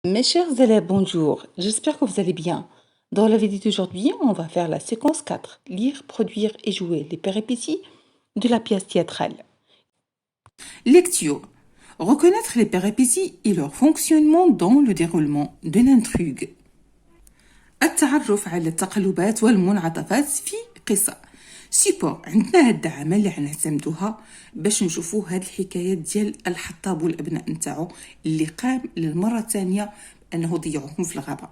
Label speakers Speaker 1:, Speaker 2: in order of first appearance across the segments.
Speaker 1: Mes chers élèves, bonjour. J'espère que vous allez bien. Dans la vidéo d'aujourd'hui, on va faire la séquence 4, lire, produire et jouer les péripéties de la pièce théâtrale. Lecture. Reconnaître les péripéties et leur fonctionnement dans le déroulement de l'intrigue. التعرف على التقلبات والمنعطفات في قصة. سيبور عندنا هاد الدعامة اللي غنعتمدوها باش نشوفو هاد الحكايات ديال الحطاب والابناء نتاعو اللي قام للمرة الثانية بانه ضيعوهم في الغابة.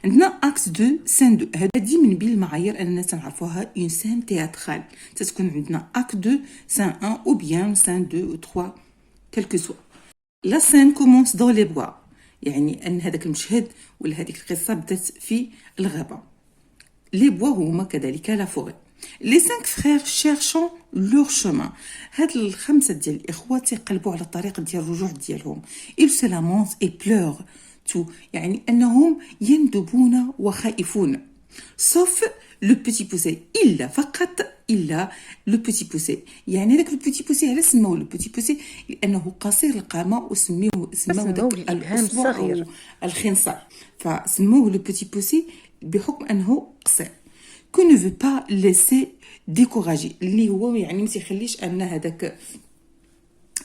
Speaker 1: عندنا اكس 2 سان 2 هذه من بين المعايير اننا تنعرفوها اون سان تياترال تتكون عندنا اكت 2 سان 1 او بيان سان 2 و 3 كلكو سوا. لا سان كومونس دون لي بوا يعني ان هذاك المشهد ولا هذيك القصه بدات في الغابه. لي بوا هما كذلك لا فوري. لي 5 فرير شيرشون لور شومان هاد الخمسه ديال الاخوه تيقلبوا على الطريق ديال الرجوع ديالهم. ils se lamentent et pleurent tout يعني انهم يندبون وخائفون sauf لو بيتي بوسي الا فقط الا لو بيتي بوسي يعني هذاك لو بيتي بوسي علاش سموه لو بيتي بوسي لانه قصير القامه سموه داك الاصبع او الخنصر فسموه لو بيتي بوسي بحكم انه قصير كو ne veut pas laisser décourager اللي هو يعني ما تيخليش ان هذاك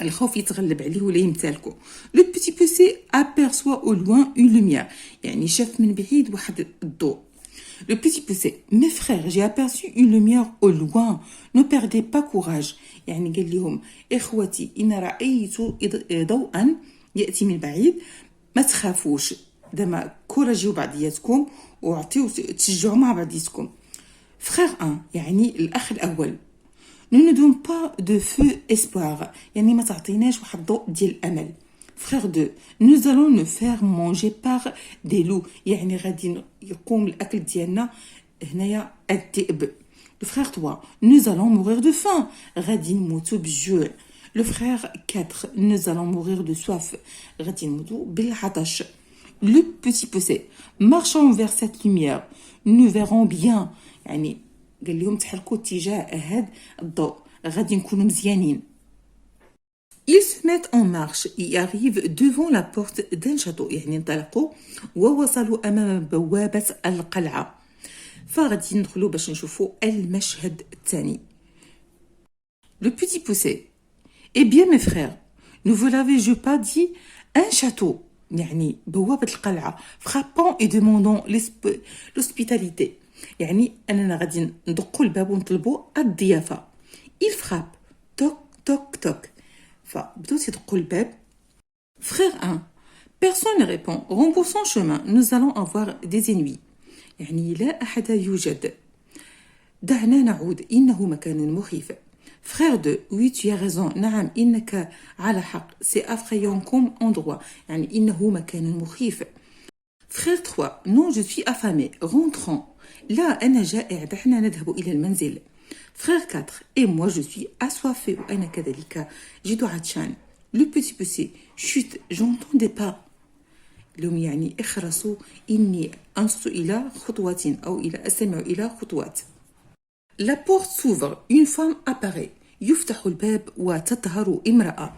Speaker 1: الخوف يتغلب عليه ولا يمتلكه. لو بيتي بوسي aperçoit au loin une lumière يعني شاف من بعيد واحد الضوء. Le petit poussé, mes frères, j'ai aperçu une lumière au loin. Ne perdez pas courage. يعني قال لهم إخوتي إن رأيت ضوءا يأتي من بعيد ما تخافوش دما كوراجيو بعضياتكم وعطيو تشجعوا مع بعضياتكم. Frère 1 يعني الأخ الأول Ne nous donne pas de feu espoir يعني ما تعطيناش واحد الضوء ديال الأمل. Frère 2 nous allons nous faire manger par des loups يعني غادي يقوم الأكل ديالنا هنايا الذئب. Le frère 3 nous allons mourir de faim غادي نموتو بالجوع. Le frère 4 nous allons mourir de soif غادي نموتو بالعطش. Le petit poussé marchons vers cette lumière nous verrons bien يعني قال لهم تحركوا اتجاه هاد الضوء غادي نكونوا مزيانين. Ils se mettent en marche et arrivent devant la porte d'un château يعني انطلقوا ووصلوا أمام بوابة القلعة فغادي ندخلوا باش نشوفوا المشهد الثاني. Le petit poussé Eh bien mes frères, ne vous l'avez-je pas dit un château يعني بوابة القلعة frappant et demandant l'hospitalité يعني أننا غادي ندقوا الباب ونطلبوا الضيافة. Il frappe toc toc toc فبداو تيدقوا الباب. Frère 1 personne ne répond remboursons chemin nous allons avoir des ennuis يعني لا أحد يوجد دعنا نعود إنه مكان مخيف. Frère 2 oui tu as raison نعم إنك على حق c'est effrayant comme endroit يعني إنه مكان مخيف. Frère 3 non je suis affamé rentrons لا أنا جائع دعنا نذهب إلى المنزل. Frère 4 et moi je suis assoiffé وأنا كذلك جد عطشان. Le petit poussé chut j'entends des pas لهم يعني اخرسوا إني أنصت إلى خطوات أو إلى أستمع إلى خطوات. La porte s'ouvre une femme apparaît يفتح الباب وتظهر امرأة.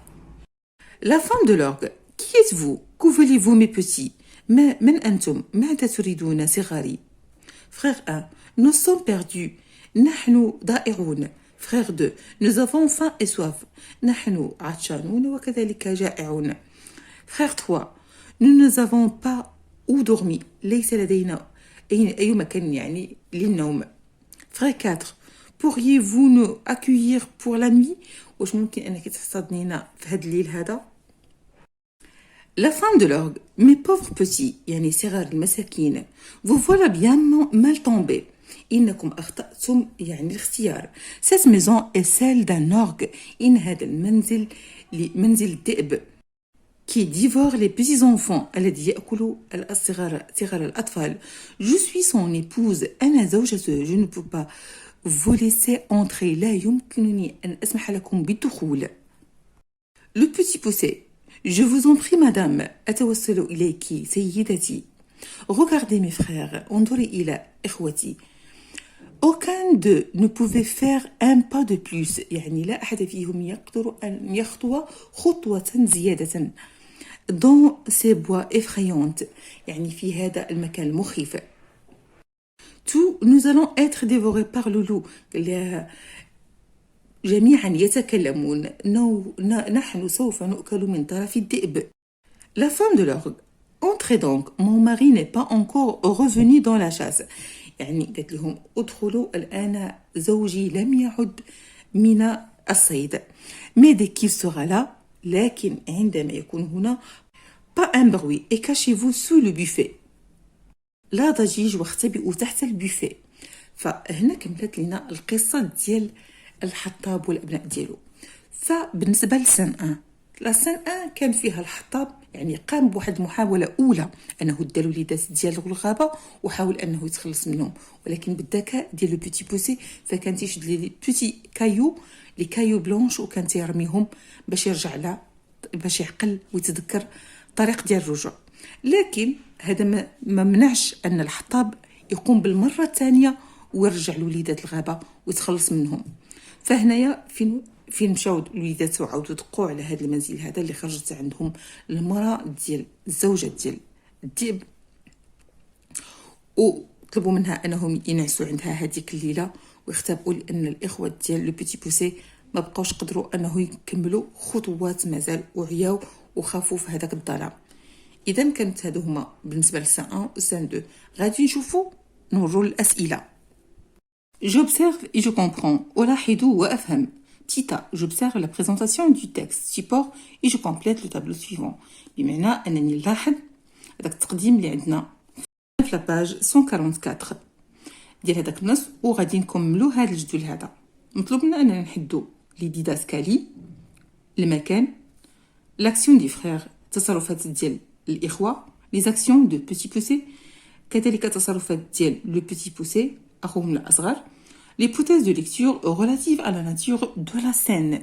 Speaker 1: La femme de l'orgue qui êtes-vous que voulez-vous mes petits من أنتم ماذا تريدون صغاري. Frère 1 nous sommes perdus نحن ضائعون. Frère 2 nous avons faim et soif نحن عطشانون وكذلك جائعون. Frère 3 nous ne avons pas où dormir ليس لدينا أي مكان يعني للنوم. Frère 4 pourriez-vous nous accueillir pour la nuit واش ممكن أنك تحتضنينا في هذا الليل هذا. La femme de l'orgue mes pauvres petits يعني صغار المساكين vous voilà bien mal tombés إنكم أخطأتم يعني الاختيار. Cette maison est celle d'un orgue إن هذا المنزل منزل الذئب qui dévore les petits enfants الذي يأكل صغار الأطفال. Je suis son épouse أنا زوجته je ne peux pas vous laisser entrer لا يمكنني أن أسمح لكم بالدخول. Le petit poussé Je vous en prie madame أتوسل إليك سيدتي. Regardez mes frères انظري إلى إخوتي. Aucun d'eux ne pouvait faire un pas de plus يعني لا أحد فيهم يقدر أن يخطو خطوة زيادة dans ces bois effrayantes يعني في هذا المكان المخيف. Tous nous allons être dévorés par le loup. جميعا يتكلمون نحن سوف نؤكل من طرف الذئب. La femme de l'orgue. Entrez donc, mon mari n'est pas encore revenu dans la chasse. يعني قالت لهم ادخلوا الآن زوجي لم يعد من الصيد. Mais dès qu'il sera là, لكن عندما يكون هنا pas un bruit et cachez-vous sous le buffet. لا ضجيج واختبئوا تحت البوفيه. فهنا كملت لنا القصة ديال الحطاب والأبناء ديالو. فبالنسبة لسان ان لا سان ان كان فيها الحطاب يعني قام بواحد المحاولة أولى أنه دا الوليدات ديال الغابة وحاول أنه يتخلص منهم، ولكن بالذكاء ديال لو بوتي بوسي فكان تيشد لي بوتي كايو لي كايو بلونش وكان تيرميهم باش يرجع لا باش يعقل ويتذكر الطريق ديال الرجوع. لكن هذا ما منعش أن الحطاب يقوم بالمرة الثانية ويرجع لوليدات الغابة ويتخلص منهم. فهنايا فين مشاو الوليدات وعاودوا دقوا على هذا المنزل هذا اللي خرجت عندهم المرأة ديال الزوجة ديال الذئب، وطلبوا منها انهم ينعسوا عندها هذيك الليله ويختبئوا، لان الاخوه ديال لو بيتي بوسي ما بقاوش قدروا انه يكملوا خطوات مازال وعياو وخافوا في هذاك الظلام. اذا كانت هادو هما بالنسبه لسان 1 وسان 2. غادي نشوفوا نوروا الاسئله. J'observe et je comprends. ألاحظ وأفهم. Petit a, j'observe la présentation du texte support et je complète le tableau suivant. بمعنى أنني نلاحظ هذاك التقديم اللي عندنا في لاباج 144 ديال هذاك النص، وغادي نكملوا هذا الجدول هذا. مطلوب منا أننا نحدوا لي ديداسكالي، المكان، لاكسيون دي فخير، التصرفات ديال الإخوة، لي زاكسيون دو بوتي بوسي، كذلك التصرفات ديال لو بوتي بوسي أخوهم الأصغر. l'hypothèse de lecture relative à la nature de la scène.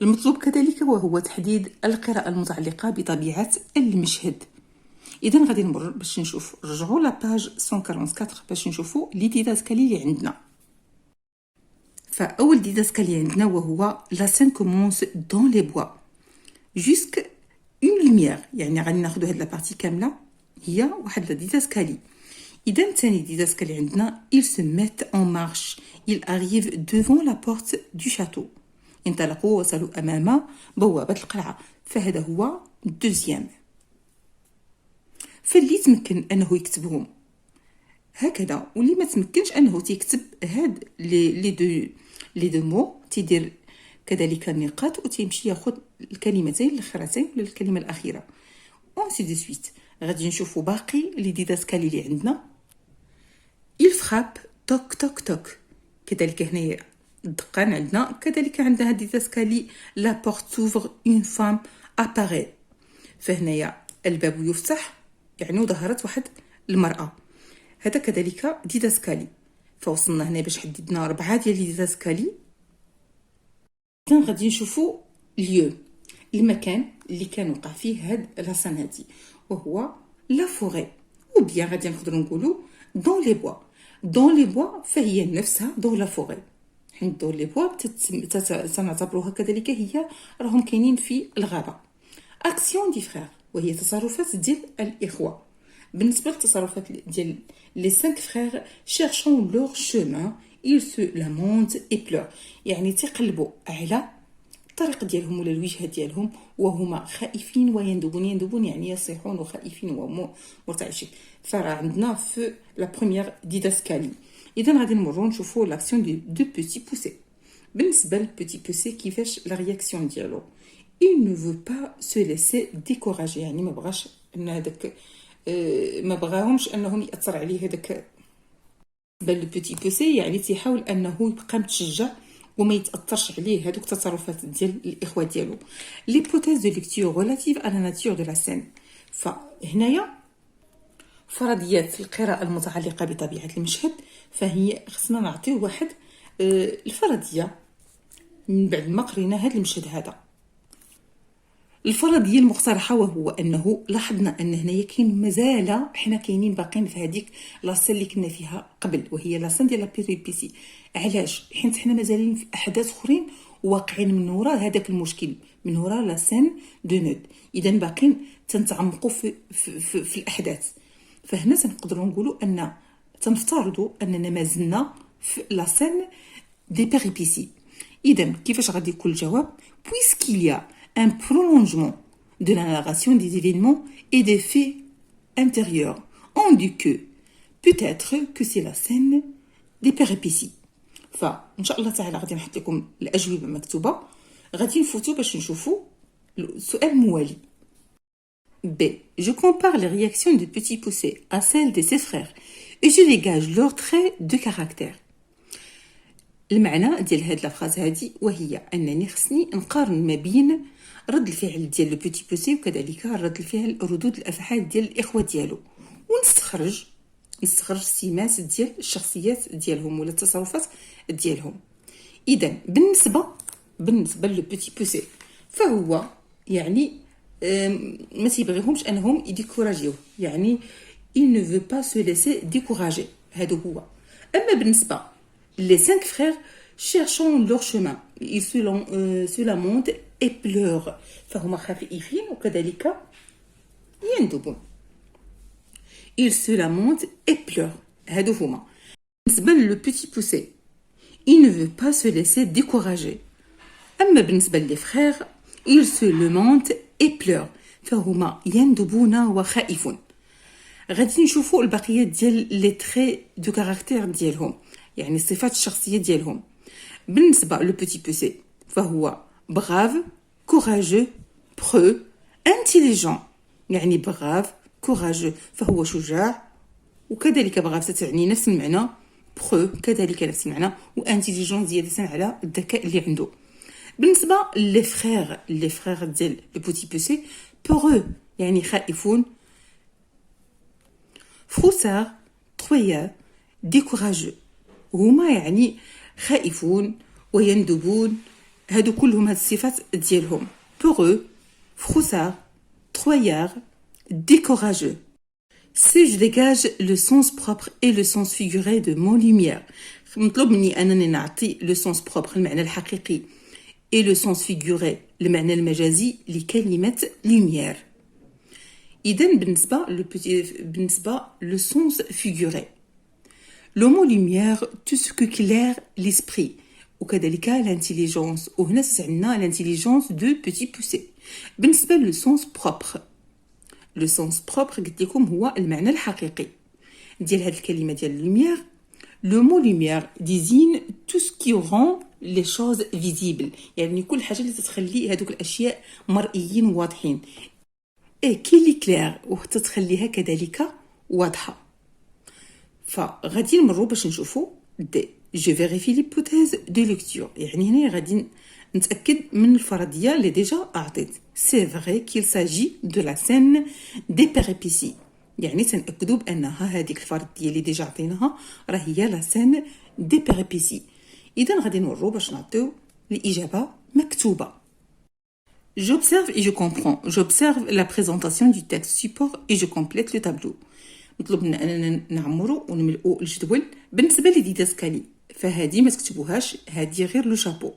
Speaker 1: المطلوب كذلك وهو تحديد القراءة المتعلقة بطبيعة المشهد. إذا غادي نمر باش نشوف، رجعوا لاباج 144 باش نشوفوا لي ديداسكالي اللي عندنا. فأول ديداسكالي عندنا وهو la scène commence dans les bois jusqu'à une lumière، يعني غادي ناخذوا هاد لابارتي كاملة هي واحد لا ديداسكالي. إذا ثاني ديداسكالي عندنا ils se mettent en marche، ils arrivent devant la porte du château، انطلقوا وصلوا أمام بوابة القلعة. فهذا هو الدوزيام. فاللي تمكن أنه يكتبهم هكذا واللي ما تمكنش أنه تيكتب هاد لي دو مو تيدير كذلك النقاط وتيمشي ياخذ الكلمتين الاخرتين ولا الكلمة الأخيرة اونسي دو سويت. غادي نشوفوا باقي لي ديداسكالي اللي عندنا. il frappe توك توك توك، كذلك هنا الدقان عندنا. كذلك عندنا ديداسكالي لا بورت s'ouvre une femme apparaît، فهنايا الباب يفتح يعني ظهرت واحد المرأة. هذا كذلك ديداسكالي. فوصلنا هنا باش حددنا 4 ديال ديداسكالي. كان غادي نشوفوا ليو، المكان اللي كان وقع فيه هاد لاسان هادي وهو لا فوري، وبيان غادي نقدروا نقولوا دون لي بوا. دون لي بوا فهي نفسها دون لا فوري، حيت دون لي بوا تنعتبروها كذلك هي راهم كاينين في الغابه. اكسيون دي فخير وهي تصرفات ديال الاخوه. بالنسبه للتصرفات ديال لي 5 فخير cherchant leur chemin ils se lamentent et pleurent، يعني تقلبوا على الطريق ديالهم ولا الوجهه ديالهم وهما خائفين ويندبون يعني يصيحون وخائفين ومرتعشين. فراه عندنا في لا بروميير ديداسكالي. اذا غادي نمروا نشوفوا لاكسيون دو بوتي بوسي. بالنسبه للبوتي بوسي كيفاش لا رياكسيون ديالو il ne veut pas se laisser décourager، يعني ما بغاش ان هذاك ما بغاهمش انهم ياثر عليه هذاك. بالنسبه للبوتي بوسي يعني تيحاول انه يبقى متشجع وما يتاثرش عليه هذوك التصرفات ديال الاخوه ديالو. ليبوتيز دو ليكتور ريلاتيف على ناتور دو لا سين. فهنايا فرضيات القراءه المتعلقه بطبيعه المشهد، فهي خصنا نعطيو واحد الفرضيه من بعد ما قرينا هذا المشهد هذا. الفرضيه المقترحه وهو انه لاحظنا ان هنايا كاين مازال حنا كاينين باقيين في هذيك لاصين اللي كنا فيها قبل وهي لاصين ديال لا بيريبيسي. علاش؟ حيت حنا مازالين في احداث اخرين واقعين من وراء هذاك المشكل، من وراء لا سين دو نود. اذا باقيين تنتعمقوا في الاحداث. فهنا تنقدروا نقولوا ان تنفترضوا اننا مازلنا في لا سين دي بيريبيسي. اذا كيفاش غادي يكون الجواب؟ puisqu'il y a un prolongement de la narration des événements et des faits intérieurs, on dit que peut-être que c'est la scène des péripéties. فان شاء الله تعالى غادي نحط لكم الاجوبه مكتوبه، غادي نفوتوا باش نشوفوا السؤال الموالي. B. Je compare les réactions de Petit Poucet à celles de ses frères et je dégage leurs traits de caractère. المعنى ديال هاد لافراز هادي وهي انني خصني نقارن ما بين رد الفعل ديال لو بيتي بوسي وكذلك رد الفعل ردود الافعال ديال الاخوه ديالو، ونستخرج سمات ديال الشخصيات ديالهم ولا التصرفات ديالهم. اذا بالنسبه لو بيتي بوسي فهو يعني ما تيبغيهمش انهم يديكوراجيوه، يعني il ne veut pas se laisser décourager. هذا هو. اما بالنسبه les 5 frères cherchant leur chemin ils se lamentent et pleurent فهما خائفين وكذلك يندبون. ils se lamentent et pleurent هادو هما. بالنسبه لو بيتي بوسي il ne veut pas se laisser décourager. اما بالنسبه لي frères ils se lamentent et pleurent فهما يندبون وخائفون. غادي نشوفوا البقيه ديال لي تري دو كاركتير ديالهم، يعني الصفات الشخصيه ديالهم. بالنسبه لو بيتي بوسي فهو brave, courageux, preux, intelligent، يعني brave courageux فهو شجاع، وكذلك brave تعني نفس المعنى، preux كذلك نفس المعنى، وانتيليجون زياده على الذكاء اللي عنده. بالنسبه لي فخير ديال لو بيتي بوسي peureux يعني خائفون، فروسار ترويا décourageux هما يعني خائفون ويندبون. هادو كلهم هاد الصفات ديالهم peureux, froussard, trouillard, décourageux. Si je dégage le sens propre et le sens figuré de mon lumière، مطلوب مني انني نعطي le sens propre المعنى الحقيقي et le sens figuré المعنى المجازي لكلمة lumière. إذن بالنسبة le sens figuré le mot lumière tout ce que claire l'esprit وكذلك l'intelligence، وهنا تسعنا l'intelligence de Petit Poucet. بالنسبة le sens propre قلت لكم هو المعنى الحقيقي ديال هذه الكلمة ديال lumière. le mot lumière désigne tout ce qui rend les choses visibles، يعني كل حاجة اللي تتخلي هذوك الأشياء مرئيين واضحين، كي لي كلير وتتخليها كذلك واضحة. فغادي نمروا باش نشوفوا دي je vérifie l'hypothèse de lecture، يعني هنا غادي نتأكد من الفرضية اللي ديجا أعطيت. c'est vrai qu'il s'agit de la scène des péripéties، يعني تنأكدوا بأنها هذيك الفرضية اللي ديجا عطيناها راه هي la scène des péripéties. إذن غادي نورو باش نعطيو الإجابة مكتوبة. J'observe et je comprends. J'observe la présentation du texte support et je complète le tableau. مطلوب لنا اننا نعمروا ونملؤوا الجدول. بالنسبه لديداسكالي فهذه ما تكتبوهاش، هذه غير لو شابو.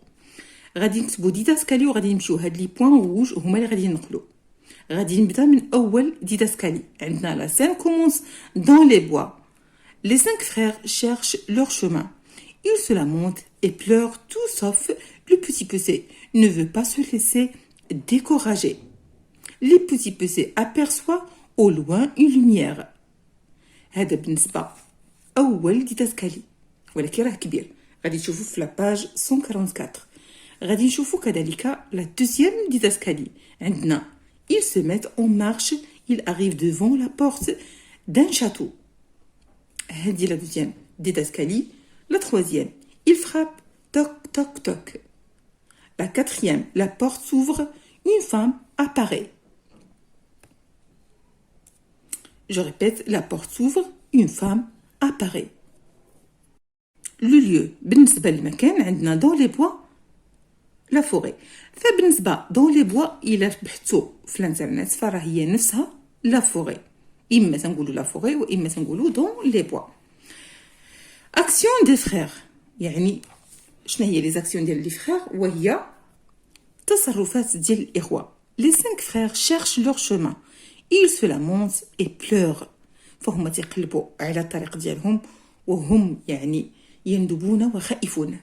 Speaker 1: غادي نكتبوا ديداسكالي وغادي نمشيو هاد لي بوين روج هما اللي غادي نقلوا. غادي نبدا من اول ديداسكالي. عندنا لا سين كومونس dans les bois. Les 5 frères cherchent leur chemin. Ils se lamentent et pleurent tout sauf le petit Poucet ne veut pas se laisser décourager. Le petit Poucet aperçoit au loin une lumière. هذا بالنسبة أول ديداسكالي، ولكن راه كبير. غادي تشوفوا في لاباج 144. غادي نشوفوا كذلك لا دوزيام ديداسكالي. عندنا ils se mettent en marche, ils arrivent devant la porte d'un château. هذه لا دوزيام ديداسكالي. La troisième ils frappent toc toc toc. La quatrième la porte s'ouvre, une femme apparaît. Je répète, la porte s'ouvre, une femme apparaît. Le lieu, بالنسبة للمكان عندنا dans les bois, la forêt. فبالنسبة dans les bois إلا بحثوا في الانترنت فراه هي نفسها la forêt. إما تنقولوا la forêt وإما تنقولوا dans les bois. Action des frères، يعني شنو هي les actions ديال les frères؟ وهي تصرفات ديال الإخوة. Les 5 frères cherchent leur chemin. ils se lamentent et pleurent. فهم تيقلبوا على الطريق ديالهم وهم يعني يندبون وخائفون.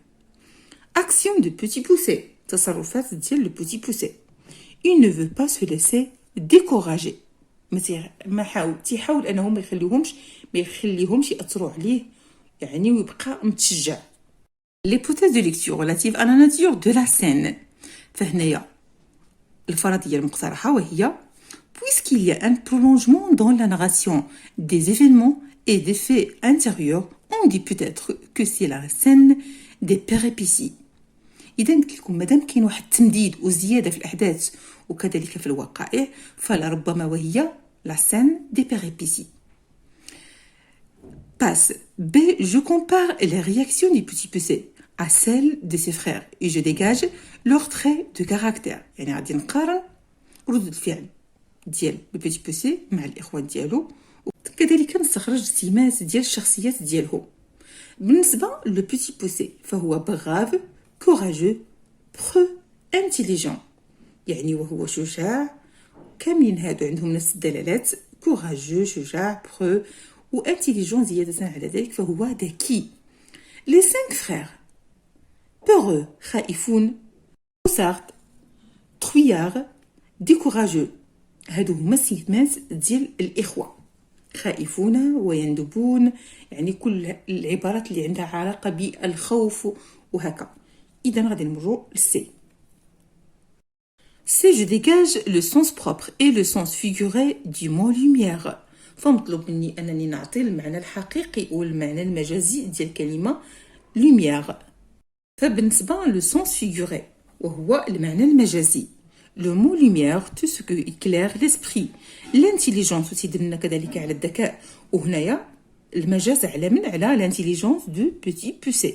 Speaker 1: Action de petit poussé. تصرفات ديال le petit poussé. Il ne veut pas se laisser décourager. ما تيحاول انه ما يخليهمش ياثروا عليه يعني ويبقى متشجع. L'hypothèse de lecture relative à la nature de la scène. فهنايا الفرضية المقترحة وهي puisqu'il y a un prolongement dans la narration des événements et des faits intérieurs, on dit peut-être que c'est la scène des péripéties. إذا قلت لكم مادام كاين واحد التمديد وزيادة في الأحداث وكذلك في الوقائع فلربما وهي la scène des péripéties. Passe B. Je compare les réactions du petit poussé à celles de ses frères et je dégage leurs traits de caractère. يعني غادي نقارن ردود الفعل ديال لو بيتي بوسي مع الاخوان ديالو وكذلك نستخرج سمات ديال الشخصيات ديالهم. بالنسبه لو بيتي بوسي فهو بغاف كوراجو برو انتيليجون يعني وهو شجاع. كاملين هادو عندهم نفس الدلالات كوراجو شجاع برو وانتيليجون زياده على ذلك فهو ذكي. لي 5 فرير بورو خائفون وسارت ترويار ديكوراجو هادو هما السمات ديال الاخوه خائفون ويندبون يعني كل العبارات اللي عندها علاقه بالخوف وهكا. اذا غادي نمروا للسي. سي je dégage le sens propre et le sens figuré du mot lumière. فمطلوب مني انني نعطي المعنى الحقيقي والمعنى المجازي ديال الكلمه lumière. فبالنسبه لو سونس فيغوري وهو المعنى المجازي le mot lumière tout ce qui éclaire l'esprit l'intelligence تدلنا كذلك على الذكاء وهنايا المجاز على من على l'intelligence du petit poussé.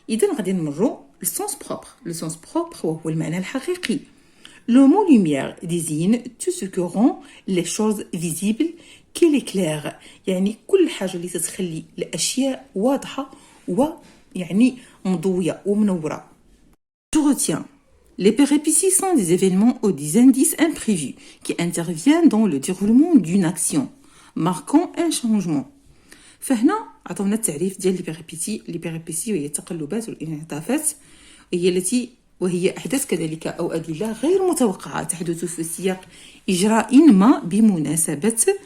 Speaker 1: إذا غادي نمروا للسونس بروبر. لو سونس بروبر وهو المعنى الحقيقي. Le mot lumière désigne tout ce qui rend les choses visibles qui l'éclaire يعني كل حاجة اللي تتخلي الأشياء واضحة ويعني مضوية ومنورة. Je retiens. Les péripéties sont des événements ou des indices imprévus qui interviennent dans le déroulement d'une action, marquant un changement. فهنا عطونا التعريف ديال لي بيريبيتي وهي التقلبات والانعطافات وهي أحداث كذلك أو أدلة غير متوقعة تحدث في سياق إجراء ما بمناسبة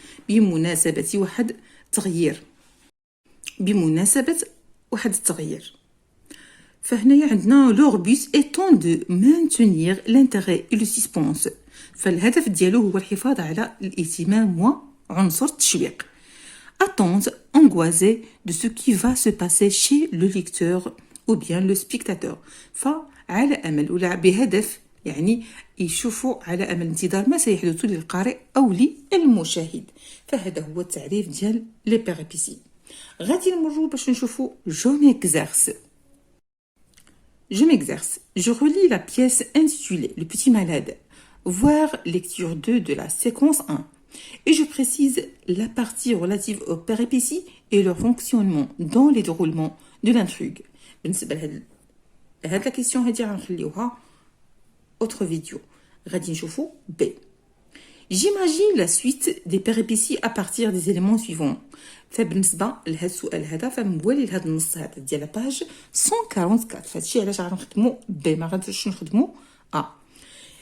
Speaker 1: واحد التغيير. فهنايا عندنا leur but étant de maintenir l'intérêt et le suspense. فالهدف ديالو هو الحفاظ على الاهتمام وعنصر التشويق. Attente angoissée de ce qui va se passer chez le lecteur ou bien le spectateur. فعلى أمل ولا بهدف يعني يشوفوا على أمل انتظار ما سيحدث للقارئ أو للمشاهد. فهذا هو التعريف ديال لي بيريبيتي. غادي نمروا باش نشوفوا جو ميكزيرس. Je m'exerce. Je relis la pièce intitulée Le Petit Malade, voir lecture 2 de la séquence 1. Et je précise la partie relative aux péripéties et leur fonctionnement dans les déroulements de l'intrigue. بالنسبة لهاد la question هادي غنخليوها autre vidéo. غادي نشوفوا B. J'imagine la suite des péripéties à partir des éléments suivants. فبالنسبه لهذا السؤال هذا فموالي لهذا النص هذا ديال لاباج 144 فهادشي علاش غنخدموا بي ما غاديش نخدموا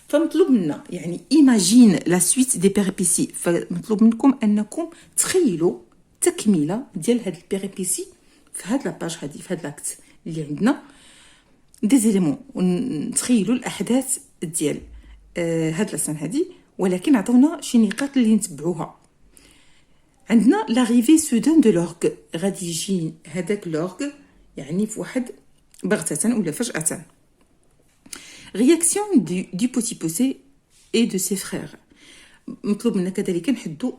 Speaker 1: فمطلوب منا يعني ايماجين لا سويت دي بيريبيسي. فمطلوب منكم انكم تخيلوا تكمله ديال هاد البيريبيسي في هاد لاباج هادي في هاد لاكت اللي عندنا دي زيليمون ونتخيلوا الاحداث ديال هاد لاسان هادي ولكن عطونا شي نقاط اللي نتبعوها. عندنا لاريفي سودان دو لورغ غادي يجي هذاك لورغ يعني في واحد بغتة ولا فجأة. رياكسيون دي بوتي بوسي اي دو سي فخير مطلوب منا كذلك نحدو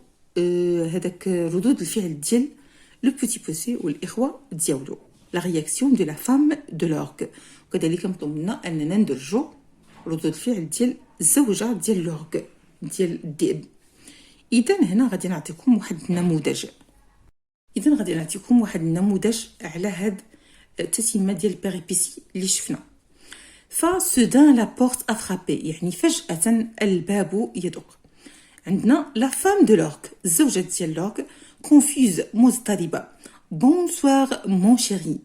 Speaker 1: هذاك ردود الفعل ديال لو بوتي بوسي والاخوه ديالو. لا رياكسيون دو لا فام دو لورغ وكذلك مطلوب منا اننا ندرجو ردود الفعل ديال الزوجه ديال لورغ ديال الذئب. إذن هنا غادي نعطيكم واحد النموذج. على هاد التتمة ديال البيريبيسي اللي شفنا. فسودان لا بورت افرابي يعني فجأة الباب يدق. عندنا لا فام دو لورك الزوجة ديال لورك كونفيوز مضطربة. Bonsoir mon chéri.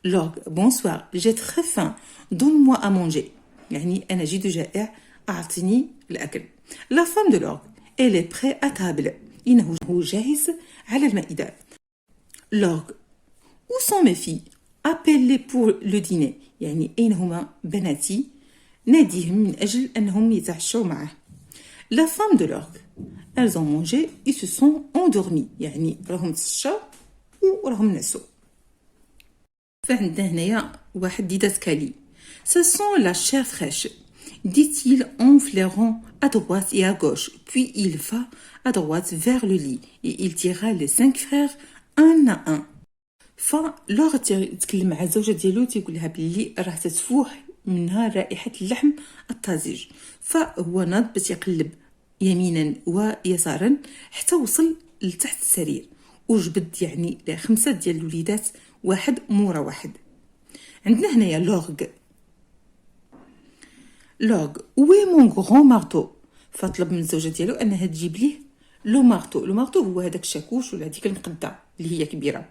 Speaker 1: لورك bonsoir j'ai très faim donne-moi à manger. يعني أنا جد جائع أعطني الأكل. لا فام دو لورك elle est prête à table. إنه جاهز على المائدة. لورك où sont mes filles appelle-les pour le dîner. يعني أين هما بناتي ناديهم من أجل أنهم يتعشوا معه. La femme de l'orgue elles ont mangé et se sont endormis. يعني راهم تسشاو وراهم نعسوا. فعندنا هنايا واحد ديدات كالي. Ce sont la chair fraîche, dit-il en flairant à droite et à gauche. Puis il va à droite vers le lit et il tira les 5 frères un à un. فلوغ تكلم مع الزوجة ديالو تيقول لها بلي راه تتفوح منها رائحة اللحم الطازج. فهو ناض باش يقلب يمينا ويسارا حتى وصل لتحت السرير وجبد يعني 5 ديال الوليدات واحد مورا واحد. عندنا هنايا لوغ وي مون غران مارتو. فطلب من الزوجة ديالو انها تجيب ليه لو مارتو هو هذاك الشاكوش ولا هذيك المقدة اللي هي كبيرة.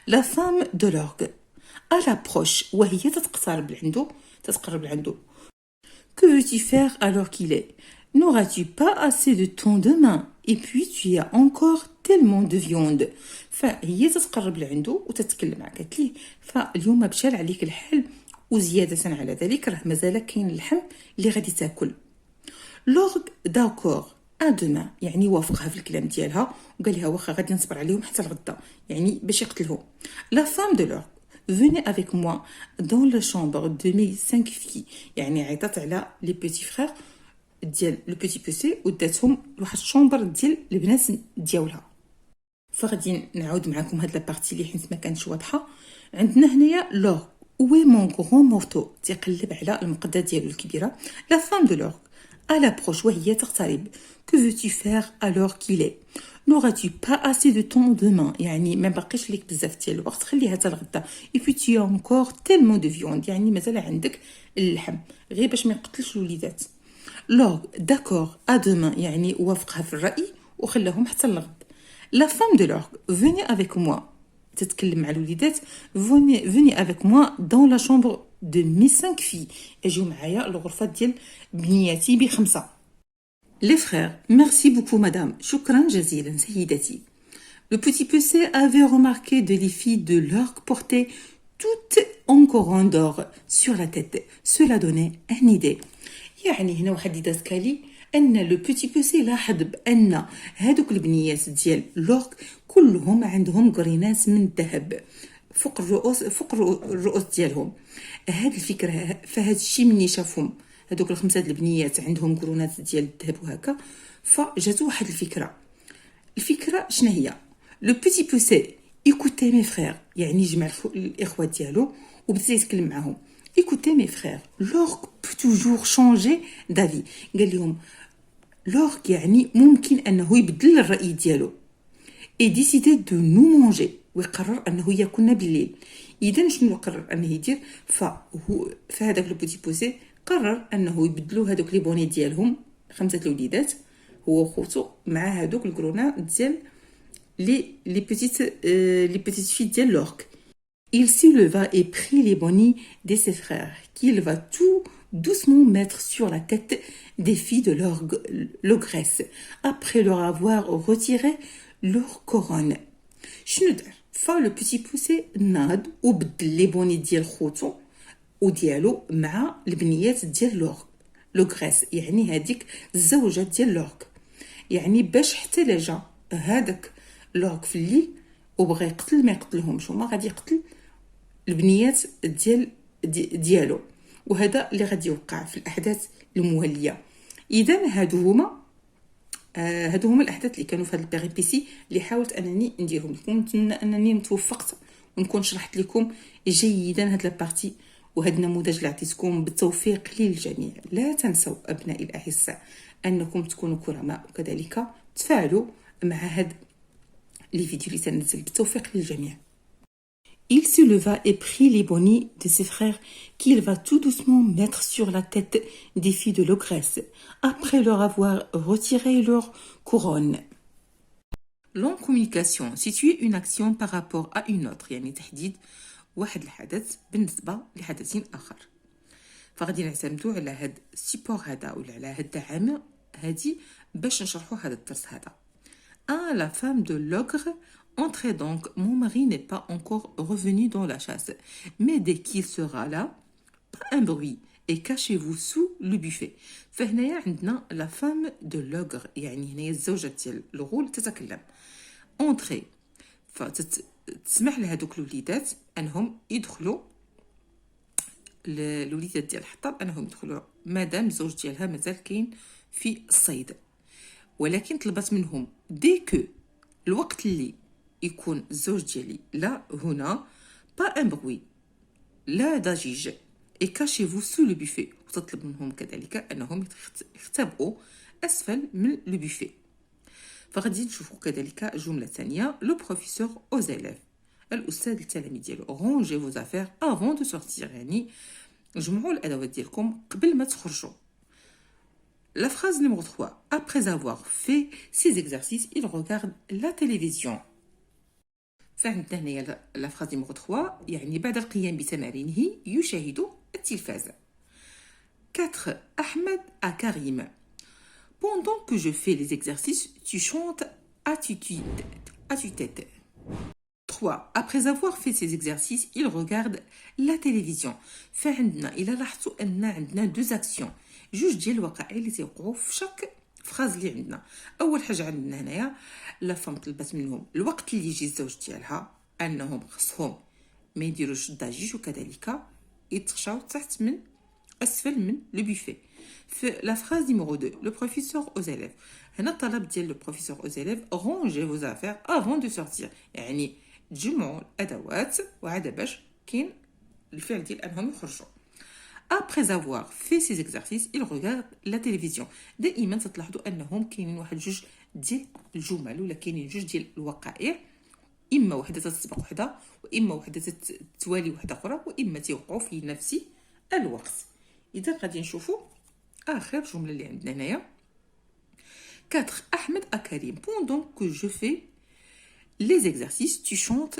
Speaker 1: لا فام دو لورغ الابروش وهي تتقرب لعنده. Que veux-tu faire alors qu'il est? N'auras-tu pas assez de temps demain? Et puis tu as encore tellement de viande. فهي تتقرب لعنده وتتكلم معاه قالت ليه فاليوم بشال عليك الحال وزيادة على ذلك راه مازال كاين اللحم اللي غادي تاكل. لورغ داكور ادوما يعني وافقها في الكلام ديالها وقال لها واخا غادي نصبر عليهم حتى الغدا يعني باش يقتلهم. لا فام دو لورغ venez avec moi dans la chambre de mes 5 filles. يعني عيطات على لي بيتي فخير ديال لو بيتي بوسي وداتهم لواحد الشومبر ديال البنات ديالها. فغادي نعاود معكم هاد لابارتي اللي حيت ما كانتش واضحه. عندنا هنايا لورغ وي مون غران مورتو تيقلب على المقده ديالو الكبيره. لا فام دو لورغ à l'approche وهي تقترب. Que veux-tu faire alors qu'il est? N'auras-tu pas assez de temps demain? يعني ما باقيش ليك بزاف ديال الوقت خليها حتى الغدا. Et puis tu as encore tellement de viande يعني مازال عندك اللحم غير باش ما يقتلش الوليدات. لورغ داكور à demain يعني وافقها في الرأي وخلاهم حتى الغد. La femme de l'orgue venez avec moi تتكلم مع الوليدات venez avec moi dans la chambre de mes 5 filles. اجيو معايا الغرفة ديال بنياتي ب5. Les frères, merci beaucoup madame. شكرا جزيلا سيدتي. Le petit Pucet avait remarqué que les filles de l'orgue portaient toutes en coron d'or sur la tête. Cela donnait une idée. يعني هنا واحد ديدات كالي ان لو بوتي بوسي لاحظ بان هادوك البنيات ديال لورغ كلهم عندهم قرينات من الذهب فوق الرؤوس ديالهم. هاد الفكره فهاد الشيء مني شافهم هادوك ال5 البنيات عندهم قرونات ديال الذهب وهكا فجاتو واحد الفكره شنو هي؟ لو بوتي بوسي écoutez mes frères يعني جمع الاخوات ديالو وبدا يتكلم معاهم. écoutez mes frères l'orgue peut toujours changer d'avis. قال لهم لورغ يعني ممكن انه يبدل الراي ديالو et décider de nous manger ويقرر انه ياكلنا بالليل. اذا شنو قرر انه يدير؟ فهو فهذاك لو بوتي بوسي قرر انه يبدلوا هذوك لي بوني ديالهم 5 الوليدات هو وخوتو مع هذوك الكرونا ديال لي بيتيت في ديال لورغ. Il se leva et prit les bonnets de ses frères, qu'il va tout doucement mettre sur la tête des filles de l'ogresse, après leur avoir retiré leur couronne. شنو دار؟ فلو بيتي بوسي ناض وبدل لي بوني ديال خوتو وديالو مع البنيات ديال لوغريس يعني هذيك الزوجه ديال لورغ. يعني باش حتى لا جا هذاك لورغ في الليل وبغى يقتل ما يقتلهمش وما غادي يقتل البنيات ديالو. وهذا اللي غادي يوقع في الاحداث المواليه. اذا هادو هما الاحداث اللي كانوا في هذا البيريبيسي اللي حاولت انني نديرهم لكم. نتمنى انني توفقت ونكون شرحت لكم جيدا هاد لابارتي وهذا النموذج اللي عطيتكم بالتوفيق للجميع. لا تنسوا ابنائي الاعزاء انكم تكونوا كرماء وكذلك تفاعلوا مع هاد لي فيديو اللي تنزل بالتوفيق للجميع. Il se leva et prit les bonnets de ses frères qu'il va tout doucement mettre sur la tête des filles de l'ogresse, après leur avoir retiré leur couronne. L'encommunication situe une action par rapport à une autre يعني تحديد واحد الحدث بالنسبة لحدث آخر. فغادي نعتمدوا على هاد السيبور هذا ولا على هاد الدعامة هادي باش نشرحوا هذا الدرس هذا. La femme de l'ogre entrait donc. Mon mari n'est pas encore revenu dans la chasse, mais dès qu'il sera là, pas un bruit et cachez-vous sous le buffet. فهنايا عندنا la femme de l'ogre يعني هنايا الزوجة ديال الغول تتكلم. entrer فتسمح لهذوك الوليدات انهم يدخلوا الوليدات ديال الحطب انهم يدخلوا مادام الزوج ديالها مازال كاين في الصيد، ولكن طلبت منهم ديكو الوقت اللي يكون الزوج ديالي لا هنا با ان بروي لا ضجيج اي كاشيفو سو لو بوفي، وتطلب منهم كذلك انهم يختبئوا اسفل من لو بوفي. فغادي نشوفوا كذلك جمله ثانيه لو بروفيسور او زيليف الاستاذ التلاميذ ديالو رونجي فو زافير افون دو سورتير يعني جمعوا الادوات ديالكم قبل ما تخرجوا. La phrase numéro 3. Après avoir fait ces exercices, il regarde la télévision. فعندنا هنايا la phrase numéro 3 يعني بعد القيام بتمارينه يشاهد التلفاز. 4. Ahmed à Karim. Pendant que je fais les exercices, tu chantes à tue-tête. 3. Après avoir fait ces exercices, il regarde la télévision. فعندنا إلا لاحظتوا أن عندنا deux actions جوج ديال الوقائع اللي تيوقعوا في شاك فراز اللي عندنا. اول حاجه عندنا هنايا لا فام طلبت منهم الوقت اللي يجي الزوج ديالها انهم خصهم ما يديروش الضجيج وكذلك يتخشاو تحت من اسفل من لو بوفي. في لا فراز نيميرو 2 لو بروفيسور او زيليف هنا الطلب ديال لو بروفيسور او زيليف رونجي فو زافير افون دو سورتير يعني تجمعوا الادوات وعاد باش كاين الفعل ديال انهم يخرجوا. Après avoir fait ces exercices, il regarde la télévision. دائما تلاحظوا انهم كاينين واحد جوج ديال الجمل ولا كاينين جوج ديال الوقائع، اما وحده تتسبق وحده واما وحده تتوالي وحده اخرى واما تيوقعوا في نفس الوقت. اذا غادي نشوفوا اخر جمله اللي عندنا هنايا 4. Ahmed à Karim. Pendant que je fais les exercices, tu chantes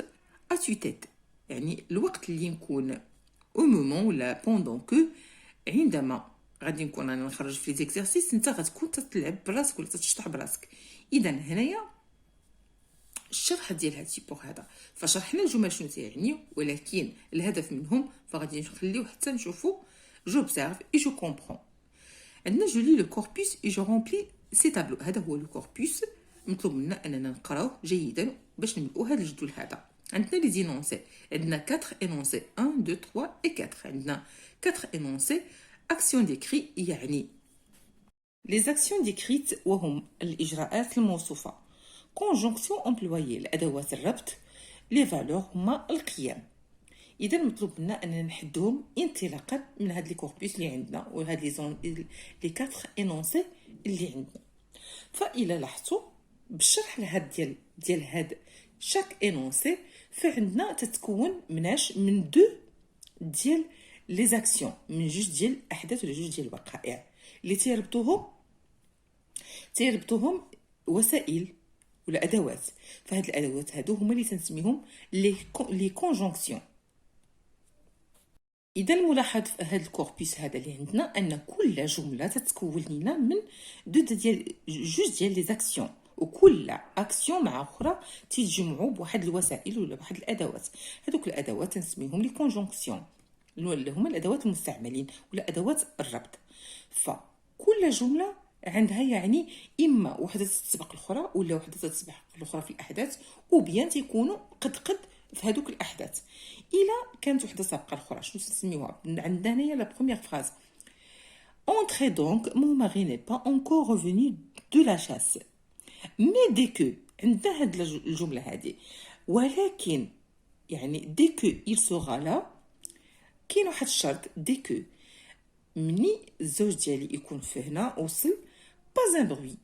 Speaker 1: à tue-tête. يعني الوقت اللي نكون au moment ولا pendant que عندما غادي نكون انا نخرج في ليزيكزارسيس انت غتكون تتلعب براسك ولا تتشطح براسك. اذا هنايا الشرح ديال هذا السيبور هذا فشرحنا الجمل شنو تيعني، ولكن الهدف منهم فغادي نخليو حتى نشوفوا j'observe et je comprends. عندنا je lis le corpus et je remplis ces tableaux. هذا هو لو كوربوس مطلوب منا اننا نقراوه جيدا باش نملؤوا هذا الجدول هذا. عندنا لي زينونسي عندنا 4 énoncés 1 2 3 et 4 عندنا 4 énoncés action décrite يعني les actions décrites وهم الإجراءات الموصوفة. conjonction employée الأدوات الربط les valeurs هما القيم. إذا مطلوب منا أننا نحدوهم انطلاقا من هاد لي كوربوس اللي عندنا وهاد لي 4 énoncés اللي عندنا. فإلا لاحظتوا بالشرح لهاد ديال هاد chaque énoncé فعندنا تتكون مناش من دو ديال لي زاكسيون من جوج ديال الاحداث ولا جوج ديال الوقائع اللي تيربطوهم وسائل ولا ادوات. فهاد الادوات هادو هما اللي تنسميهم لي كونجونكسيون. اذا الملاحظ في هاد الكوربوس هذا اللي عندنا ان كل جمله تتكون لنا من جوج ديال لي زاكسيون وكل اكسيون مع اخرى تيتجمعوا بواحد الوسائل ولا بواحد الادوات. هذوك الادوات تنسميهم لي كونجونكسيون اللي هما الادوات المستعملين ولا ادوات الربط. فكل جمله عندها يعني اما وحده تسبق الاخرى ولا وحده تسبق الاخرى في الاحداث وبيان تيكونوا قد في هذوك الاحداث. الا كانت وحده سابقه الاخرى شنو تسميوها؟ عندنا هنايا لا بروميير فراز entrez donc mon mari n'est pas encore revenu de la chasse mais dès que عندنا هاد الجمله هذه ولكن يعني dès que il sera là كاين واحد الشرط dès que مني الزوج ديالي يكون في هنا وصل pas un bruit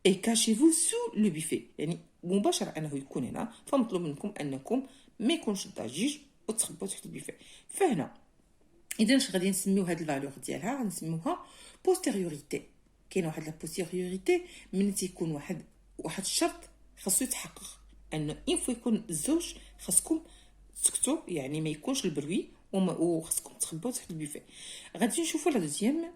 Speaker 1: et cachez-vous sous le buffet يعني مباشره انه يكون هنا، فمطلوب منكم انكم ما يكونش الضجيج وتخبوا تحت البيفي. فهنا اذا اش غادي نسميو هاد الفالور ديالها، غنسميوها بوستيريوريتي. كاين واحد لا بوستيريوريتي من تيكون واحد الشرط خاصو يتحقق، ان فوا يكون الزوج خاصكم تسكتوا، يعني ما يكونش البروي وخاصكم تخبوا تحت البيفي. غادي نشوفوا لا دوزيام